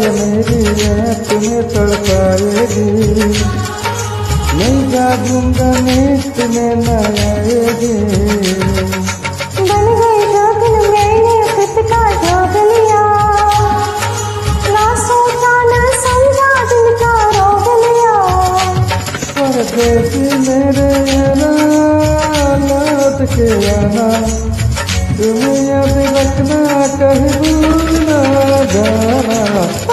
मेरी याद में तड़पाएगी, नहीं जागूंगा नींद में न आएगी। बन गई जोगिन मैंने खुद का जोग लिया, ना सोचा न समझा दिल का रोग लिया। परदेसी मेरे लौट के आना, तुम याद रखना कहीं भूल ना जाना।